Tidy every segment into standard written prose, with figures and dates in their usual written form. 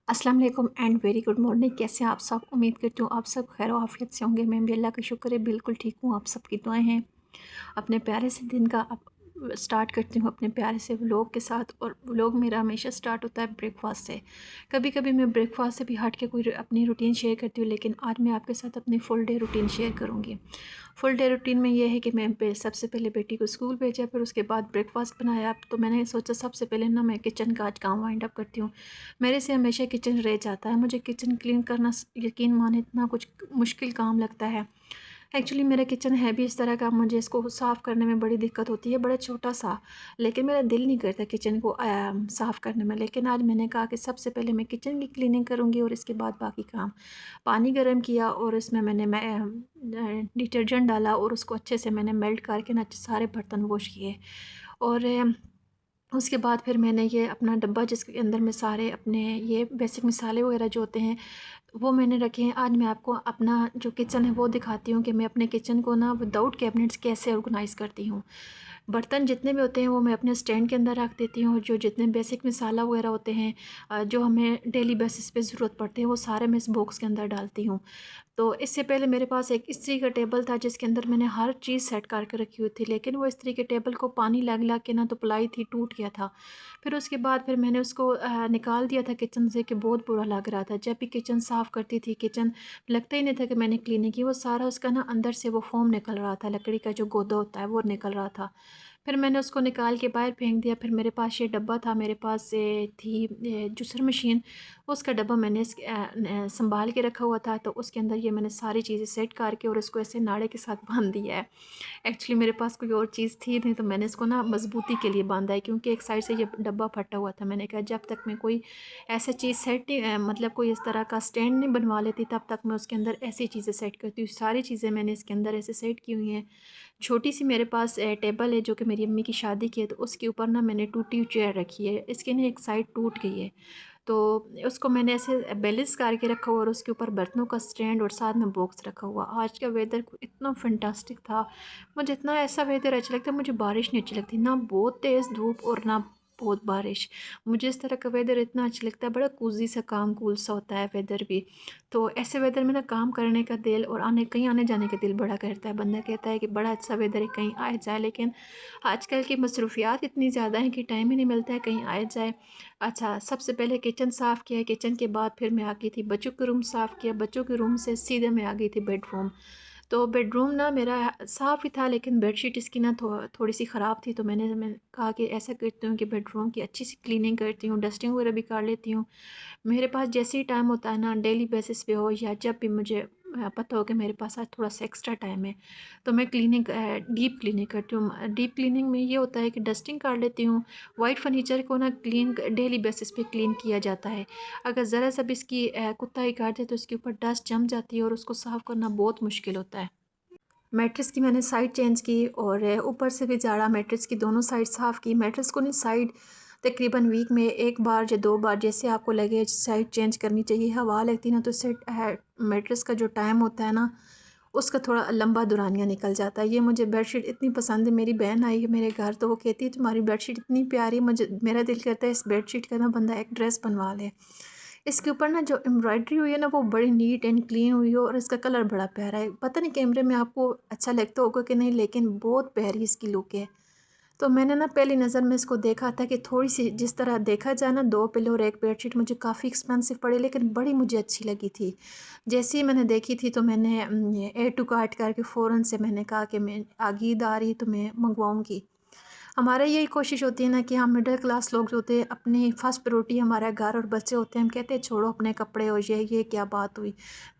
अस्सलाम वालेकुम and very good morning. कैसे हैं आप सब? उम्मीद करती हूँ आप सब खैर आफियत से होंगे। मैं भी अल्लाह का शुक्र है बिल्कुल ठीक हूँ। आप सबकी दुआएं हैं। अपने प्यारे से दिन का अब स्टार्ट करती हूँ अपने प्यारे से व्लॉग के साथ। और व्लॉग मेरा हमेशा स्टार्ट होता है ब्रेकफास्ट से। कभी कभी मैं ब्रेकफास्ट से भी हट के कोई अपनी रूटीन शेयर करती हूँ, लेकिन आज मैं आपके साथ अपनी फुल डे रूटीन शेयर करूँगी। फुल डे रूटीन में ये है कि मैं सबसे पहले बेटी को स्कूल भेजा, फिर उसके बाद ब्रेकफास्ट बनाया। तो मैंने सोचा सबसे पहले ना मैं किचन का आज काम वाइंड अप करती हूँ। मेरे से हमेशा किचन रह जाता है। मुझे किचन क्लीन करना यकीन माने इतना कुछ मुश्किल काम लगता है। एक्चुअली मेरा किचन है भी इस तरह का, मुझे इसको साफ़ करने में बड़ी दिक्कत होती है। बड़ा छोटा सा, लेकिन मेरा दिल नहीं करता किचन को साफ़ करने में। लेकिन आज मैंने कहा कि सबसे पहले मैं किचन की क्लीनिंग करूँगी और इसके बाद बाकी काम। पानी गर्म किया और इसमें मैंने डिटर्जेंट डाला और उसको अच्छे से मैंने मेल्ट करके ना सारे बर्तन वॉश किए। और उसके बाद फिर मैंने ये अपना डब्बा जिसके अंदर मैं सारे अपने ये बेसिक मसाले वगैरह जो होते हैं वो मैंने रखे हैं। आज मैं आपको अपना जो किचन है वो दिखाती हूँ कि मैं अपने किचन को ना विदाउट कैबिनेट्स कैसे ऑर्गेनाइज़ करती हूँ। बर्तन जितने भी होते हैं वो मैं अपने स्टैंड के अंदर रख देती हूँ। जो जितने बेसिक मसाला वगैरह होते हैं जो हमें डेली बेसिस पे ज़रूरत पड़ते हैं वो सारे मैं इस बॉक्स के अंदर डालती हूँ। तो इससे पहले मेरे पास एक इस्त्री का टेबल था जिसके अंदर मैंने हर चीज़ सेट करके रखी हुई थी, लेकिन वो इस्त्री के टेबल को पानी लग लग के ना तो प्लाई थी टूट गया था। फिर उसके बाद फिर मैंने उसको निकाल दिया था किचन से कि बहुत बुरा लग रहा था। जब भी किचन साफ़ करती थी, किचन लगता ही नहीं था कि मैंने क्लीनिंग की। वो सारा उसका ना अंदर से वो फोम निकल रहा था, लकड़ी का जो गोदा होता है वो निकल रहा था। फिर मैंने उसको निकाल के बाहर फेंक दिया। फिर मेरे पास ये डब्बा था, मेरे पास थी जूसर मशीन। उसका डब्बा मैंने संभाल के रखा हुआ था। तो उसके अंदर ये मैंने सारी चीज़ें सेट करके और इसको ऐसे नाड़े के साथ बांध दिया है। एक्चुअली मेरे पास कोई और चीज़ थी नहीं, तो मैंने इसको ना मजबूती के लिए बांधा है, क्योंकि एक साइड से ये डब्बा फटा हुआ था। मैंने कहा जब तक मैं कोई ऐसा चीज़ सेट नहीं मतलब कोई इस तरह का स्टैंड नहीं बनवा लेती तब तक मैं उसके अंदर ऐसी चीज़ें सेट करती हूँ। सारी चीज़ें मैंने इसके अंदर ऐसे सेट की हुई हैं। छोटी सी मेरे पास टेबल है जो कि मेरी अम्मी की शादी की है, तो उसके ऊपर ना मैंने टूटी हुई चेयर रखी है। इसकी ना एक साइड टूट गई है, तो उसको मैंने ऐसे बैलेंस करके रखा हुआ और उसके ऊपर बर्तनों का स्टैंड और साथ में बॉक्स रखा हुआ। आज का वेदर इतना फैंटास्टिक था। मुझे इतना ऐसा वेदर अच्छा लगता है। मुझे बारिश नहीं अच्छी लगती, ना बहुत तेज़ धूप और ना बहुत बारिश। मुझे इस तरह का वेदर इतना अच्छा लगता है। बड़ा कूजी सा काम कूल सा होता है वेदर भी। तो ऐसे वेदर में ना काम करने का दिल और कहीं आने जाने का दिल बड़ा करता है। बंदा कहता है कि बड़ा अच्छा वेदर है, कहीं आया जाए, लेकिन आजकल की मसरूफियात इतनी ज़्यादा हैं कि टाइम ही नहीं मिलता है कहीं आया जाए। अच्छा, सबसे पहले किचन साफ़ किया। किचन के बाद फिर मैं आ गई थी बच्चों का रूम साफ़ किया। बच्चों के रूम से सीधे मैं आ गई थी बेडरूम। तो बेडरूम ना मेरा साफ़ ही था, लेकिन बेडशीट इसकी ना थोड़ी सी ख़राब थी। तो मैंने कहा कि ऐसा करती हूँ कि बेडरूम की अच्छी सी क्लीनिंग करती हूँ, डस्टिंग वगैरह भी कर लेती हूँ। मेरे पास जैसे ही टाइम होता है ना, डेली बेसिस पे हो या जब भी मुझे पता हो कि मेरे पास आज थोड़ा सा एक्स्ट्रा टाइम है, तो मैं क्लीनिंग डीप क्लीनिंग करती हूँ। डीप क्लीनिंग में ये होता है कि डस्टिंग कर लेती हूँ। वाइट फर्नीचर को ना क्लीन डेली बेसिस पे क्लीन किया जाता है। अगर ज़रा सा भी इसकी कुत्ता काट दे तो इसके ऊपर डस्ट जम जाती है और उसको साफ़ करना बहुत मुश्किल होता है। मैट्रेस की मैंने साइड चेंज की और ऊपर से भी झाड़ा, मैट्रेस की दोनों साइड साफ़ की। मैट्रेस को नहीं साइड तकरीबन वीक में एक बार या दो बार जैसे आपको लगे साइड चेंज करनी चाहिए। हवा लगती ना तो इससे मैट्रेस का जो टाइम होता है ना उसका थोड़ा लंबा दुरानिया निकल जाता है। ये मुझे बेडशीट इतनी पसंद है। मेरी बहन आई है मेरे घर तो वो कहती है तुम्हारी बेडशीट इतनी प्यारी, मुझे मेरा दिल करता है इस बेडशीट का ना बंदा एक ड्रेस बनवा ले। इसके ऊपर ना जो एम्ब्रॉयडरी हुई है ना वो बड़ी नीट एंड क्लीन हुई है और इसका कलर बड़ा प्यारा है। पता नहीं कैमरे में आपको अच्छा लगता होगा कि नहीं, लेकिन बहुत प्यारी इसकी लुक है। तो मैंने ना पहली नज़र में इसको देखा था कि थोड़ी सी जिस तरह देखा जाए ना, दो पिलो और एक बेडशीट मुझे काफ़ी एक्सपेंसिव पड़ी, लेकिन बड़ी मुझे अच्छी लगी थी। जैसे ही मैंने देखी थी तो मैंने ऐड टू कार्ट करके फ़ौरन से मैंने कहा कि मैं आगे ईद आ रही तो मैं मंगवाऊँगी। हमारा यही कोशिश होती है ना कि हम मिडिल क्लास लोग जो होते हैं अपनी फर्स्ट प्रायोरिटी हमारा घर और बच्चे होते हैं। हम कहते हैं छोड़ो अपने कपड़े और ये क्या बात हुई,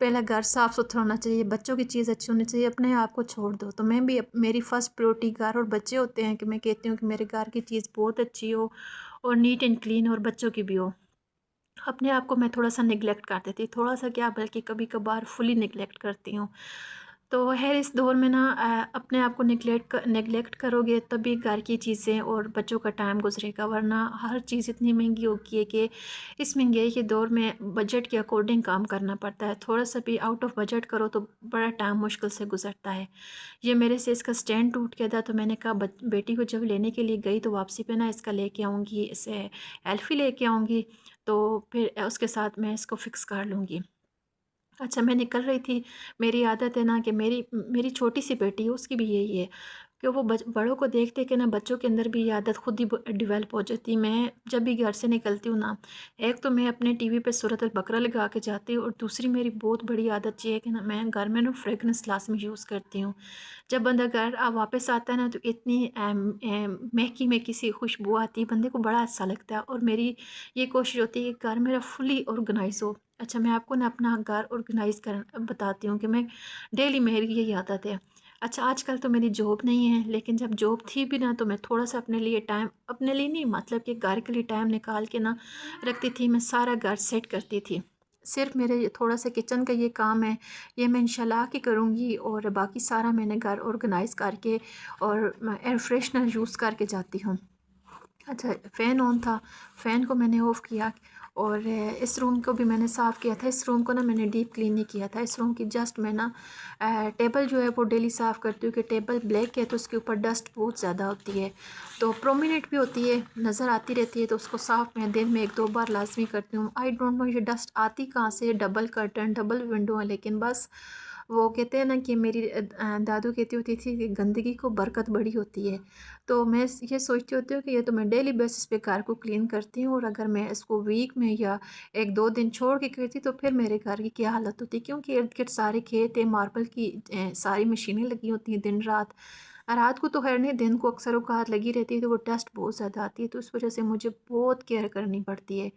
पहले घर साफ़ सुथरा होना चाहिए, बच्चों की चीज़ अच्छी होनी चाहिए, अपने आप को छोड़ दो। तो मैं भी मेरी फ़र्स्ट प्रायोरिटी घर और बच्चे होते हैं कि मैं कहती हूँ कि मेरे घर की चीज़ बहुत अच्छी हो और नीट एंड क्लीन और बच्चों की भी हो। अपने आप को मैं थोड़ा-सा नेग्लेक्ट कर देती, थोड़ा सा क्या बल्कि कभी-कभार फुली नेग्लेक्ट करती हूँ। तो खैर इस दौर में ना अपने आप को नेग्लेक्ट करोगे तभी घर की चीज़ें और बच्चों का टाइम गुज़रेगा, वरना हर चीज़ इतनी महंगी हो गई है कि इस महंगाई के दौर में बजट के अकॉर्डिंग काम करना पड़ता है। थोड़ा-सा भी आउट ऑफ बजट करो तो बड़ा टाइम मुश्किल से गुज़रता है। ये मेरे से इसका स्टैंड टूट गया था, तो मैंने कहा बेटी को जब लेने के लिए गई तो वापसी पे ना इसका लेके आऊँगी, इसे एल्फ़ी लेके आऊँगी। तो फिर उसके साथ मैं इसको फ़िक्स कर लूँगी। अच्छा, मैं निकल रही थी, मेरी आदत है ना कि मेरी मेरी छोटी सी बेटी है, उसकी भी यही है कि वो बड़ों को देख देख के ना बच्चों के अंदर भी ये आदत खुद ही डेवलप हो जाती है। मैं जब भी घर से निकलती हूँ ना, एक तो मैं अपने टीवी पे सूरत अल बकरा लगा के जाती हूँ, और दूसरी मेरी बहुत बड़ी आदत ये है कि ना मैं घर में ना फ्रेगनेंस लाज़मी यूज़ करती हूँ। जब बंदा घर वापस आता है ना, तो इतनी महकी महकी सी खुशबू आती है, बंदे को बड़ा अच्छा लगता है। और मेरी ये कोशिश होती है कि घर मेरा फुली ऑर्गेनाइज हो। अच्छा, मैं आपको ना अपना घर ऑर्गेनाइज़ कर बताती हूँ कि मैं डेली मेरी यही आदत है। अच्छा, आजकल तो मेरी जॉब नहीं है, लेकिन जब जॉब थी भी ना, तो मैं थोड़ा-सा अपने लिए टाइम, अपने लिए नहीं मतलब कि घर के लिए टाइम निकाल के ना रखती थी। मैं सारा घर सेट करती थी। सिर्फ़ मेरे ये थोड़ा-सा किचन का ये काम है, ये मैं इंशाल्लाह कि करूँगी, और बाकी सारा मैंने घर ऑर्गेनाइज़ करके और मैं एयर फ्रेशनर यूज़ करके जाती हूँ। अच्छा, फ़ैन ऑन था, फ़ैन को मैंने ऑफ़ किया, और इस रूम को भी मैंने साफ़ किया था। इस रूम को ना मैंने डीप क्लीन नहीं किया था। इस रूम की जस्ट मैं ना टेबल जो है वो डेली साफ़ करती हूँ कि टेबल ब्लैक है तो उसके ऊपर डस्ट बहुत ज़्यादा होती है, तो प्रोमिनेंट भी होती है, नज़र आती रहती है, तो उसको साफ़ मैं दिन में 1-2 बार लाज़मी करती हूँ। आई डोंट नो ये डस्ट आती कहाँ से है, डबल कर्टन, डबल विंडो है, लेकिन बस वो कहते हैं ना कि मेरी दादू कहती होती थी कि गंदगी को बरकत बड़ी होती है। तो मैं ये सोचती होती हूँ कि ये तो मैं डेली बेसिस पे कार को क्लीन करती हूँ, और अगर मैं इसको वीक में या 1-2 दिन छोड़ के करती तो फिर मेरे घर की क्या हालत होती, क्योंकि इर्द-गिर्द सारे खेत है, मार्बल की सारी मशीनें लगी होती हैं दिन रात। रात को तो खैर नहीं, दिन को अक्सर औक़ात लगी रहती है, तो वो डस्ट बहुत ज़्यादा आती है, तो उस वज़ह से मुझे बहुत केयर करनी पड़ती है।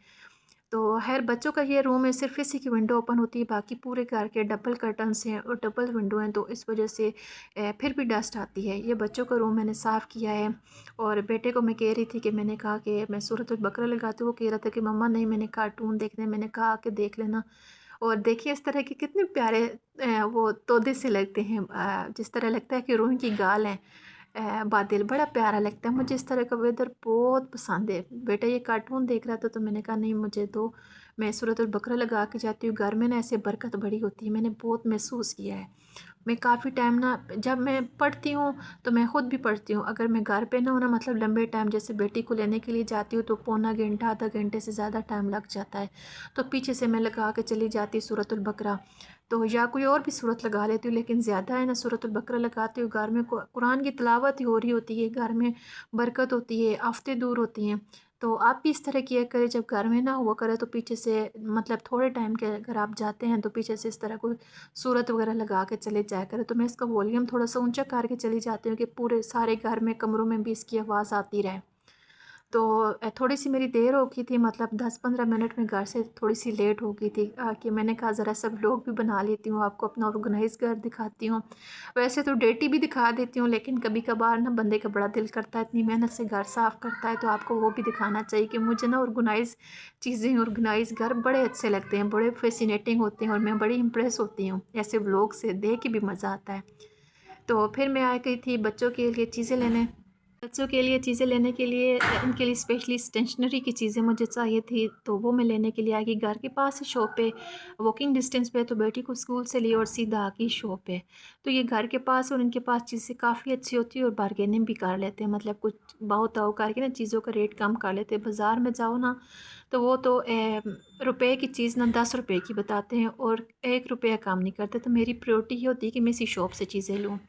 तो खैर बच्चों का ये रूम है, सिर्फ़ इसी की विंडो ओपन होती है, बाकी पूरे घर के डबल कर्टन्स हैं और डबल विंडो हैं, तो इस वजह से फिर भी डस्ट आती है। ये बच्चों का रूम मैंने साफ़ किया है, और बेटे को मैं कह रही थी कि मैंने कहा कि मैं सूरत अल बकरा लगाती हूँ, वो कह रहा था कि मम्मा नहीं, मैंने कार्टून देखने। मैंने कहा कि देख लेना। और देखिए इस तरह के कितने प्यारे वो तोते से लगते हैं, जिस तरह लगता है कि रूह की गाल हैं। बादल बड़ा प्यारा लगता है, मुझे इस तरह का वेदर बहुत पसंद है। बेटा ये कार्टून देख रहा था, तो मैंने कहा नहीं मुझे तो, मैं सूरत अल बकरा लगा के जाती हूँ। घर में ना ऐसे बरकत बड़ी होती है, मैंने बहुत महसूस किया है। मैं काफ़ी टाइम ना, जब मैं पढ़ती हूँ तो मैं ख़ुद भी पढ़ती हूँ। अगर मैं घर पे ना हो ना, मतलब लंबे टाइम जैसे बेटी को लेने के लिए जाती हूँ, तो पौना घंटा आधा घंटे से ज़्यादा टाइम लग जाता है, तो पीछे से मैं लगा के चली जाती सूरत अल बकरा, तो या कोई और भी सूरत लगा लेती हूँ, लेकिन ज़्यादा है ना सूरत अल बकरा लगाती हूँ। घर में कुरान की तिलावत ही हो रही होती है, घर में बरकत होती है, आफ़तें दूर होती हैं। तो आप भी इस तरह किया करें, जब घर में ना हुआ करे तो पीछे से, मतलब थोड़े टाइम के अगर आप जाते हैं तो पीछे से इस तरह कोई सूरत वगैरह लगा के चले जाया करें। तो मैं इसका वॉल्यूम थोड़ा-सा ऊँचा करके चली जाती हूँ कि पूरे सारे घर में, कमरों में भी इसकी आवाज़ आती रहे। तो थोड़ी-सी मेरी देर हो गई थी, मतलब 10-15 मिनट में घर से थोड़ी-सी लेट हो गई थी, कि मैंने कहा ज़रा सा व्लॉग भी बना लेती हूँ, आपको अपना ऑर्गेनाइज़ घर दिखाती हूँ। वैसे तो डेटी भी दिखा देती हूँ, लेकिन कभी-कभार ना बंदे का बड़ा दिल करता है, इतनी मेहनत से घर साफ़ करता है, तो आपको वो भी दिखाना चाहिए कि मुझे ना ऑर्गेनाइज़ चीज़ें, ऑर्गेनाइज़ घर बड़े अच्छे लगते हैं, बड़े फ़ैसिनेटिंग होते हैं, और मैं बड़ी इम्प्रेस होती हूँ ऐसे व्लॉग से, देख के भी मज़ा आता है। तो फिर मैं आ गई थी बच्चों के लिए चीज़ें लेने। बच्चों के लिए चीज़ें लेने के लिए उनके लिए स्पेशली स्टेशनरी की चीज़ें मुझे चाहिए थी, तो वो मैं लेने के लिए आ गई। घर के पास ही शॉप है, वॉकिंग डिस्टेंस पे, तो बेटी को स्कूल से ली और सीधा आ गई शॉप पे। तो ये घर के पास, और इनके पास चीज़ें काफ़ी अच्छी होती है, और बार्गेनिंग भी कर लेते हैं, मतलब कुछ भाव-ताव करके ना चीज़ों का रेट कम कर लेते हैं। बाज़ार में जाओ ना, तो वो तो रुपए की चीज़ ना 10 रुपए की बताते हैं, और 1 रुपया कम नहीं करते। तो मेरी प्रायोरिटी ये होती है कि मैं इसी शॉप से चीज़ें लूँ।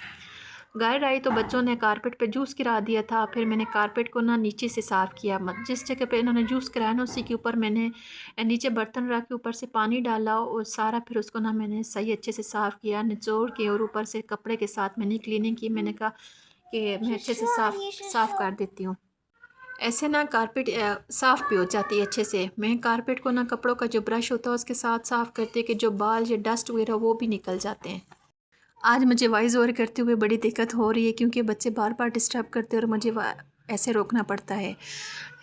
घर आई तो बच्चों ने कारपेट पे जूस गिरा दिया था, फिर मैंने कारपेट को ना नीचे से साफ़ किया, जिस जगह पे इन्होंने जूस गिराया ना, उसी के ऊपर मैंने नीचे बर्तन रख के ऊपर से पानी डाला, और सारा फिर उसको ना मैंने सही अच्छे से साफ़ किया, निचोड़ के, और ऊपर से कपड़े के साथ मैंने क्लीनिंग की। मैंने कहा कि मैं अच्छे से साफ़ कर देती हूँ, ऐसे ना कारपेट साफ़ भी हो जाती है अच्छे से। मैं कारपेट को ना कपड़ों का जो ब्रश होता है उसके साथ साफ़ करती है, कि जो बाल या डस्ट वगैरह वो भी निकल जाते हैं। आज मुझे वॉइस ओवर करते हुए बड़ी दिक्कत हो रही है, क्योंकि बच्चे बार-बार डिस्टर्ब करते हैं, और मुझे ऐसे रोकना पड़ता है।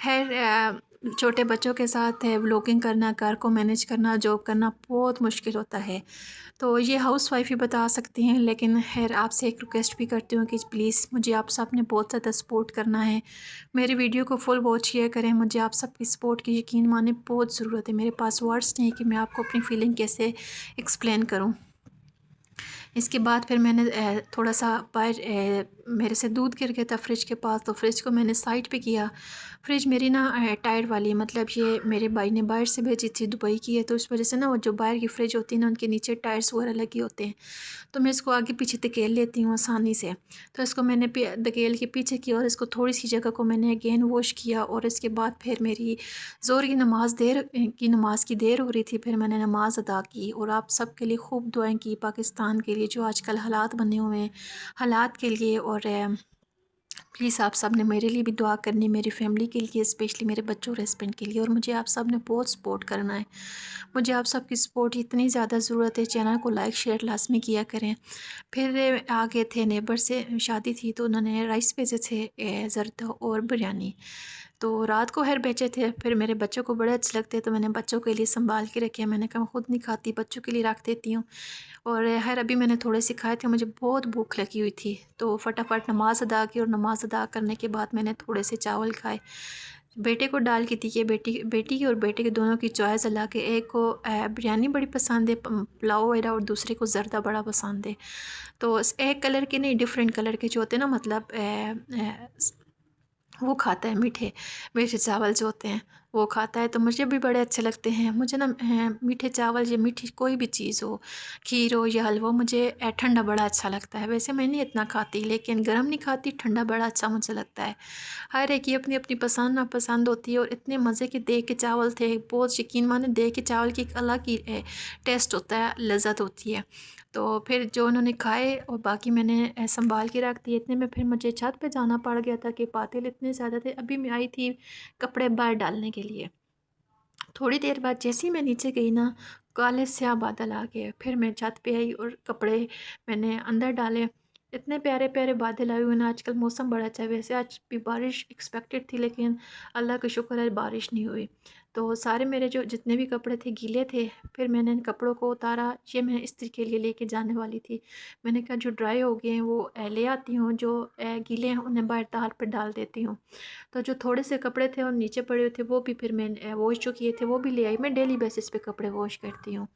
खैर छोटे बच्चों के साथ है व्लॉगिंग करना, घर को मैनेज करना, जॉब करना बहुत मुश्किल होता है। तो ये हाउसवाइफ ही बता सकती हैं, लेकिन खैर आपसे एक रिक्वेस्ट भी करती हूँ कि प्लीज़ मुझे आप सब ने बहुत ज़्यादा सपोर्ट करना है। मेरी वीडियो को फुल वॉच किया करें, मुझे आप सबकी सपोर्ट की यकीन माने बहुत ज़रूरत है। मेरे पास वर्ड्स नहीं कि मैं आपको अपनी फ़ीलिंग कैसे एक्सप्लेन करूँ। इसके बाद फिर मैंने थोड़ा सा बाहर मेरे से दूध गिर गया था फ्रिज के पास, तो फ्रिज को मैंने साइड पे किया। फ्रिज मेरी ना टायर वाली, मतलब ये मेरे भाई ने बाहर से भेजी थी, दुबई की है, तो इस वजह से ना वो जो बाहर की फ्रिज होती है ना उनके नीचे टायर्स वगैरह लगे होते हैं, तो मैं इसको आगे पीछे धकेल लेती हूँ आसानी से। तो इसको मैंने धकेल के पीछे किया और इसको थोड़ी सी जगह को मैंने अगेन वॉश किया। और इसके बाद फिर मेरी ज़ोर की नमाज की देर हो रही थी, फिर मैंने नमाज़ अदा की। और आप सब के लिए खूब दुआएं की, पाकिस्तान के लिए जो आजकल हालात बने हुए हैं, हालात के लिए। और प्लीज़ आप सब ने मेरे लिए भी दुआ करनी, मेरी फैमिली के लिए, स्पेशली मेरे बच्चों और हस्बैंड के लिए। और मुझे आप सब ने बहुत सपोर्ट करना है, मुझे आप सब की सपोर्ट की इतनी ज़्यादा ज़रूरत है। चैनल को लाइक शेयर लाजमी किया करें। फिर आ गए थे नेबर से, शादी थी तो उन्होंने राइस भेजे थे ज़रदा और बिरयानी, तो रात को हर बेचे थे। फिर मेरे बच्चों को बड़े अच्छे लगते, तो मैंने बच्चों के लिए संभाल के रखे। मैंने कहा खुद नहीं खाती, बच्चों के लिए रख देती हूँ। और अभी मैंने थोड़े से खाए थे, मुझे बहुत भूख लगी हुई थी, तो फटाफट नमाज़ अदा की। और नमाज़ अदा करने के बाद मैंने थोड़े से चावल खाए, बेटे को डाल के दी। बेटी बेटी की और बेटे के दोनों की चॉइस अला के, एक को बिरयानी बड़ी पसंद है, पुलाव वगैरह, और दूसरे को ज़रदा बड़ा पसंद है। तो एक कलर के नहीं, डिफरेंट कलर के जो होते हैं ना, मतलब वो खाता है मीठे मीठे चावल जो होते हैं वो खाता है। तो मुझे भी बड़े अच्छे लगते हैं। मुझे ना मीठे चावल या मीठी कोई भी चीज़ हो, खीर हो या हलवा, मुझे ठंडा बड़ा अच्छा लगता है। वैसे मैं नहीं इतना खाती, लेकिन गर्म नहीं खाती, ठंडा बड़ा अच्छा मुझे लगता है। हर एक की अपनी अपनी पसंद नापसंद होती है। और इतने मज़े के दे के चावल थे, बहुत यकीन माने, दे के चावल की एक अलग ही टेस्ट होता है, लज़्ज़त होती है। तो फिर जो उन्होंने खाए और बाकी मैंने संभाल के रख दिए। इतने में फिर मुझे छत पे जाना पड़ गया था कि पातिल इतने ज़्यादा थे। अभी मैं आई थी कपड़े बाहर डालने के लिए, थोड़ी देर बाद जैसे ही मैं नीचे गई ना, काले स्याह बादल आ गए। फिर मैं छत पे आई और कपड़े मैंने अंदर डाले। इतने प्यारे प्यारे बादल आए हुए ना, आजकल मौसम बड़ा अच्छा है। वैसे आज भी बारिश एक्सपेक्टेड थी, लेकिन अल्लाह का शुक्र है बारिश नहीं हुई। तो सारे मेरे जो जितने भी कपड़े थे गीले थे। फिर मैंने इन कपड़ों को उतारा, ये मैं इस्त्री के लिए लेके जाने वाली थी। मैंने कहा जो ड्राई हो गए हैं वो ले आती हूँ, जो गीले हैं उन्हें बाहर तार पर डाल देती हूँ। तो जो थोड़े से कपड़े थे और नीचे पड़े हुए थे वो भी फिर मैं वॉश जो किए थे वो भी ले आई। मैं डेली बेसिस पे कपड़े वॉश करती हूँ,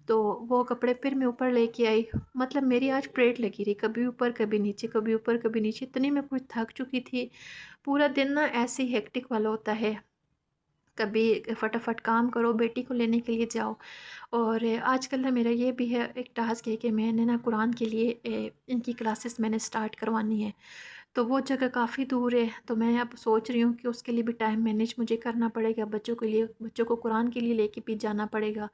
तो वो कपड़े फिर मैं ऊपर लेके आई। मतलब मेरी आज परेड लगी रही, कभी ऊपर कभी नीचे, कभी ऊपर कभी नीचे। इतनी मैं कुछ थक चुकी थी। पूरा दिन ना ऐसे ही हेक्टिक वाला होता है, कभी फटाफट काम करो, बेटी को लेने के लिए जाओ। और आजकल ना मेरा ये भी है, एक टास्क है कि मैंने ना कुरान के लिए इनकी क्लासेस मैंने स्टार्ट करवानी है। तो वो जगह काफ़ी दूर है, तो मैं अब सोच रही हूँ कि उसके लिए भी टाइम मैनेज मुझे करना पड़ेगा। बच्चों के लिए, बच्चों को कुरान के लिए लेके भी जाना पड़ेगा।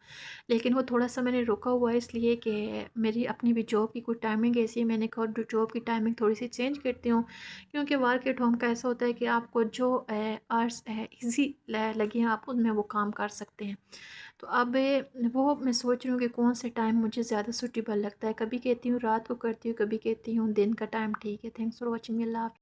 लेकिन वो थोड़ा सा मैंने रोका हुआ है, इसलिए कि मेरी अपनी भी जॉब की कोई टाइमिंग ऐसी है। मैंने कहा जॉब की टाइमिंग थोड़ी सी चेंज करती हूँ, क्योंकि वर्क एट होम का ऐसा होता है कि आपको जो आर्ट्स ईजी लगे हैं आप उनमें वो काम कर सकते हैं। तो अब वो मैं सोच रही हूँ कि कौन से टाइम मुझे ज़्यादा सूटेबल लगता है। कभी कहती हूँ रात को करती हूँ, कभी कहती हूँ दिन का टाइम ठीक है। थैंक्स फॉर वॉचिंग, अल्लाह हाफ़िज़।